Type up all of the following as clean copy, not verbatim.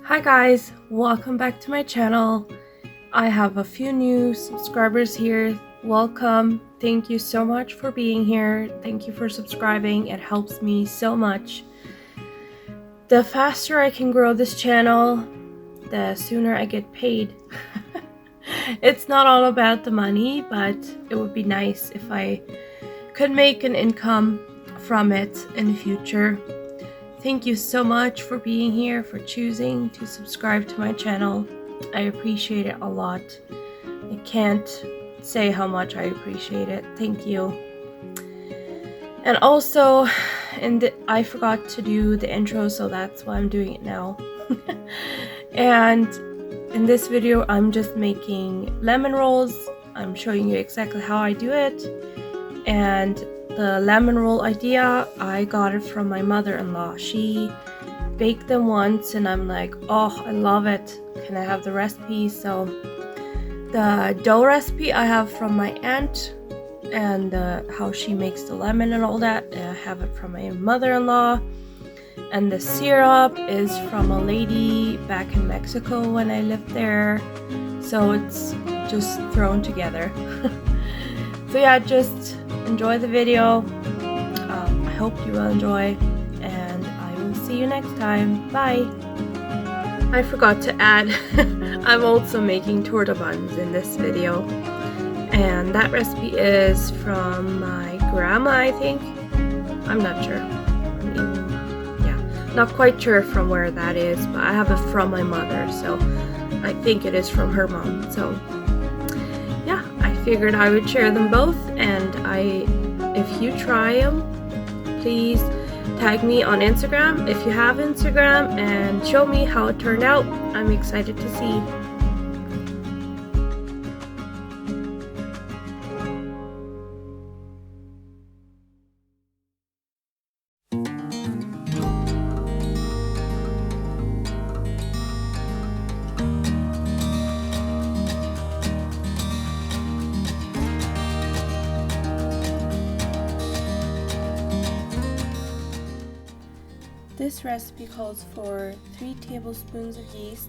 Hi guys, welcome back to my channel. I have a few new subscribers here. Welcome. Thank you so much for being here. Thank you for subscribing. It helps me so much. The faster I can grow this channel, the sooner I get paid. It's not all about the money, but it would be nice if I could make an income from it in the future. Thank you so much for being here, for choosing to subscribe to my channel. I appreciate it a lot. I can't say how much I appreciate it. Thank you. And also, I forgot to do the intro, so that's why I'm doing it now. And in this video, I'm just making lemon rolls. I'm showing you exactly how I do it. And the lemon roll idea, I got it from my mother-in-law. She baked them once and I'm like, oh, I love it. Can I have the recipe? So the dough recipe I have from my aunt, and how she makes the lemon and all that, I have it from my mother-in-law. And the syrup is from a lady back in Mexico when I lived there. So it's just thrown together. So yeah, just enjoy the video. I hope you will enjoy, and I will see you next time. Bye. I forgot to add, I'm also making torta buns in this video, and that recipe is from my grandma, I think. I'm not sure. Not quite sure from where that is, but I have it from my mother, so I think it is from her mom. So yeah, I figured I would share them both, and if you try them, please tag me on Instagram if you have Instagram and show me how it turned out. I'm excited to see. This recipe calls for 3 tablespoons of yeast,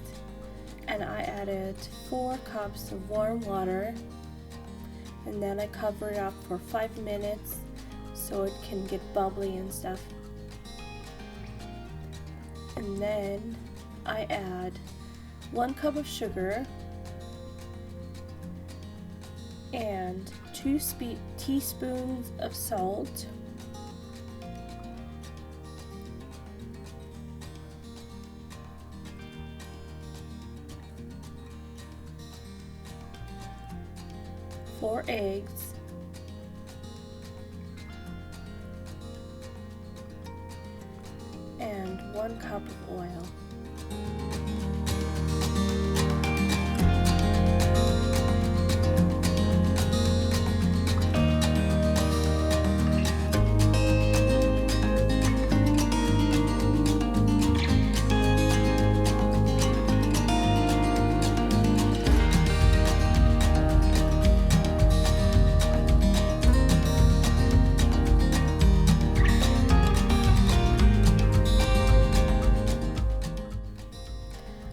and I added 4 cups of warm water, and then I cover it up for 5 minutes so it can get bubbly and stuff. And then I add 1 cup of sugar and 2 teaspoons of salt, four eggs, and 1 cup of oil.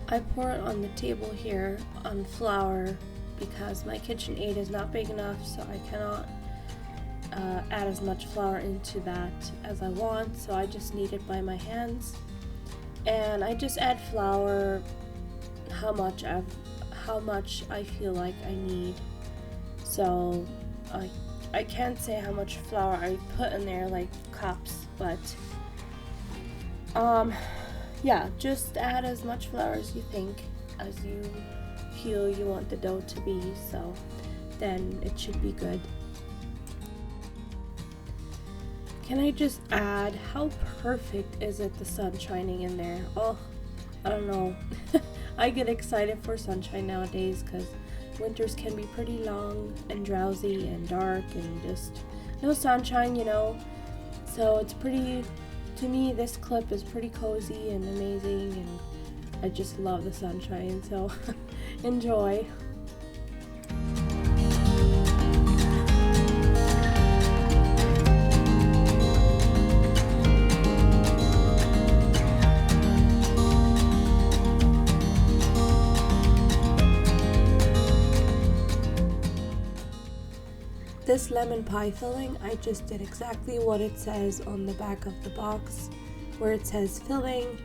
I pour it on the table here on flour because my KitchenAid is not big enough, so I cannot add as much flour into that as I want, so I just knead it by my hands. And I just add flour how much I feel like I need. so I can't say how much flour I put in there, like cups, but yeah, just add as much flour as you think, as you feel you want the dough to be, so then it should be good. Can I just add, how perfect is it, the sun shining in there? Oh, I don't know. I get excited for sunshine nowadays because winters can be pretty long and drowsy and dark and just no sunshine, you know. So it's pretty, to me, this clip is pretty cozy and amazing, and I just love the sunshine, so enjoy. This lemon pie filling, I just did exactly what it says on the back of the box, where it says filling.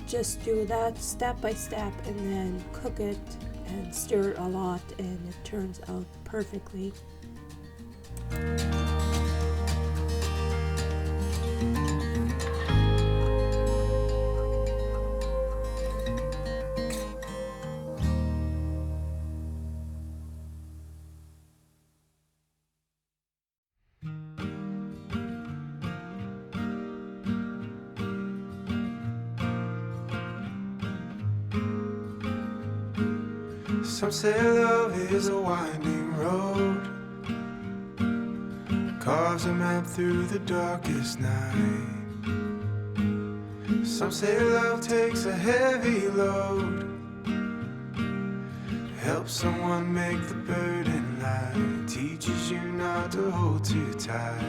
Just do that step by step and then cook it and stir it a lot, and it turns out perfectly. Some say love is a winding road, carves a map through the darkest night. Some say love takes a heavy load, helps someone make the burden light, teaches you not to hold too tight.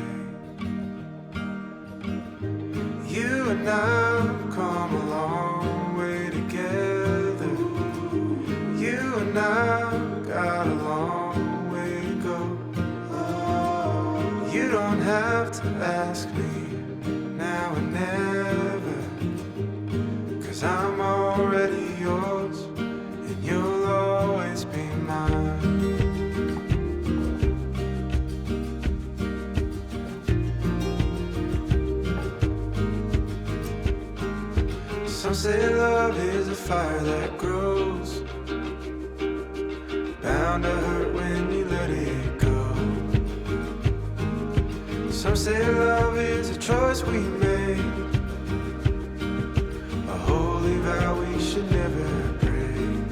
You and I have come a long way together. You and I got a long way to go. You don't have to ask me now or never, 'cause I'm already yours and you'll always be mine. Some say love is a fire that grows, bound to hurt when you let it go. Some say love is a choice we make, a holy vow we should never break.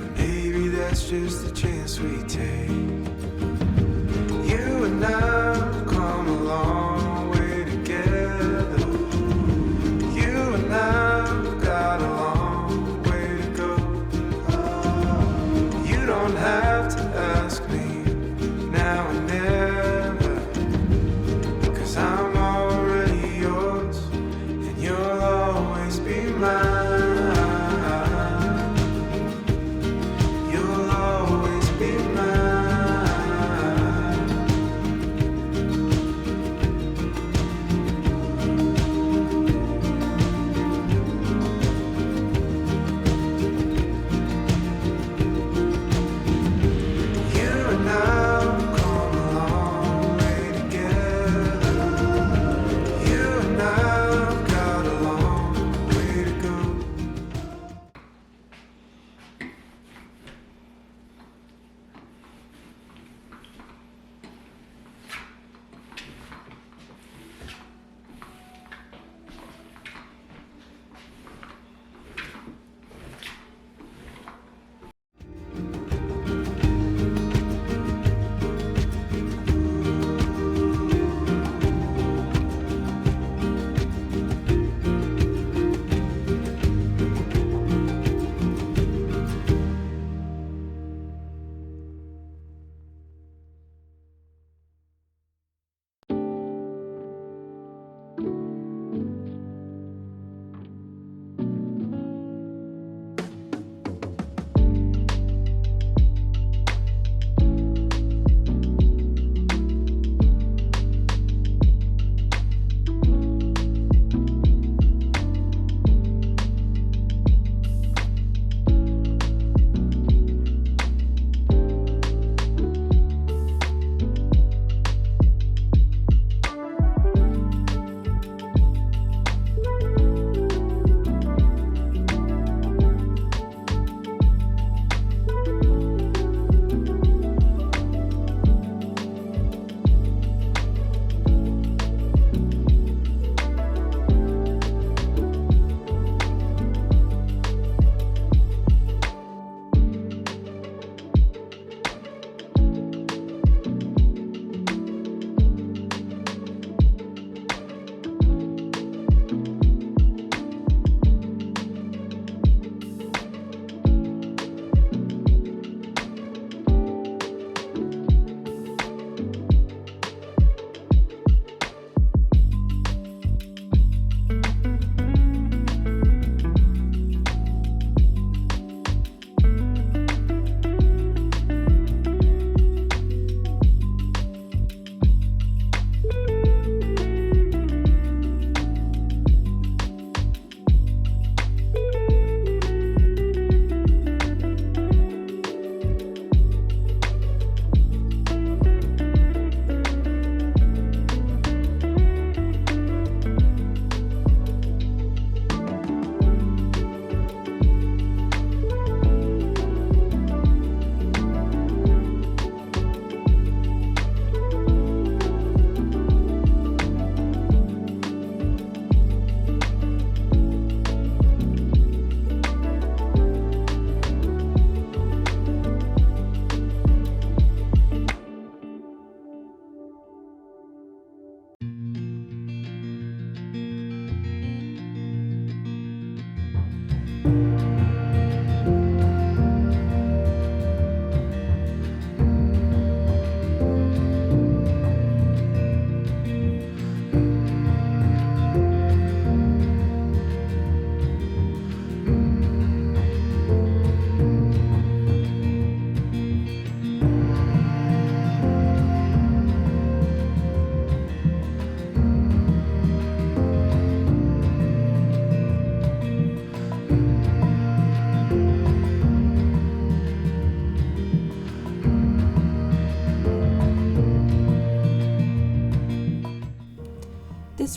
And maybe that's just the chance we take. You and I have come a long way together. You and I have got a long way to go. You don't have to ask me now and never, 'cause I'm already yours and you'll always be mine. You'll always be mine.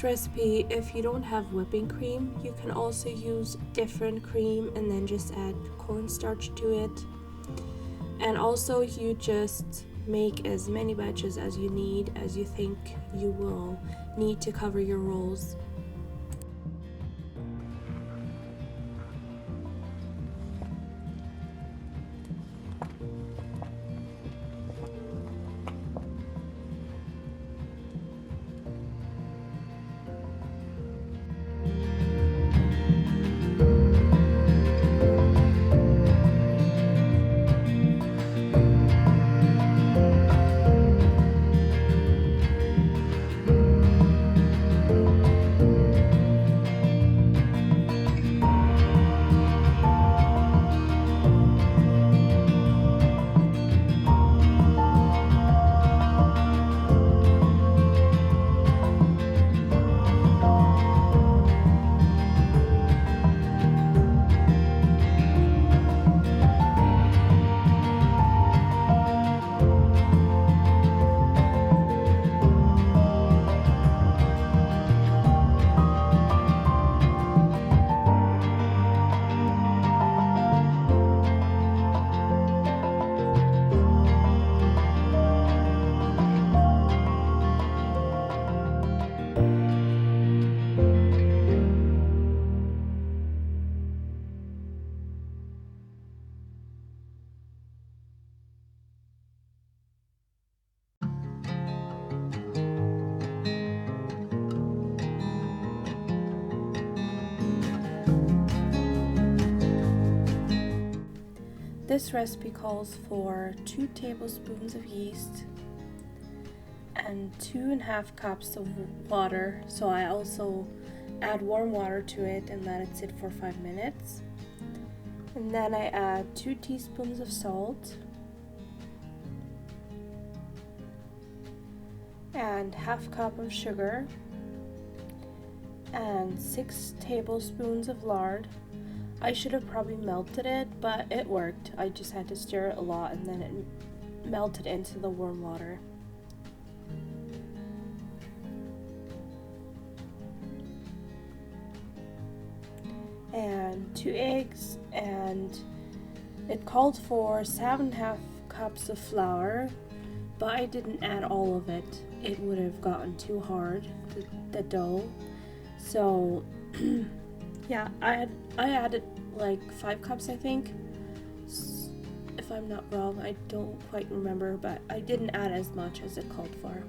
this recipe, if you don't have whipping cream, you can also use different cream and then just add cornstarch to it. And also you just make as many batches as you need, as you think you will need to cover your rolls. This recipe calls for 2 tablespoons of yeast and 2.5 cups of water, so I also add warm water to it and let it sit for 5 minutes. And then I add 2 teaspoons of salt and half cup of sugar and 6 tablespoons of lard. I should have probably melted it, but it worked. I just had to stir it a lot and then it melted into the warm water. And 2 eggs, and it called for 7.5 cups of flour, but I didn't add all of it. It would have gotten too hard, the dough. So yeah, I added like 5 cups, I think, if I'm not wrong. I don't quite remember, but I didn't add as much as it called for.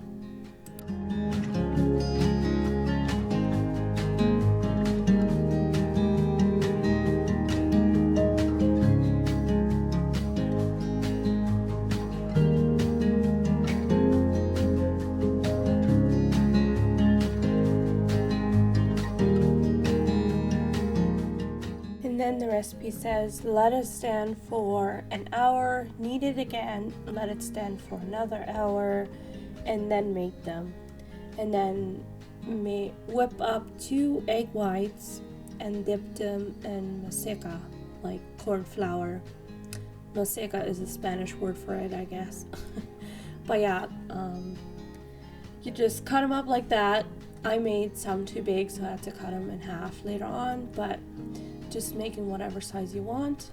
Then the recipe says let it stand for an hour, knead it again, let it stand for another hour, and then make them. And then whip up 2 egg whites and dip them in Maseca, like corn flour. Maseca is a Spanish word for it, I guess. But yeah, you just cut them up like that. I made some too big, so I had to cut them in half later on, but just making whatever size you want.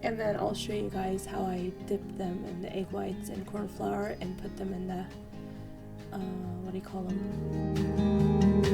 And then I'll show you guys how I dip them in the egg whites and corn flour and put them in the what do you call them?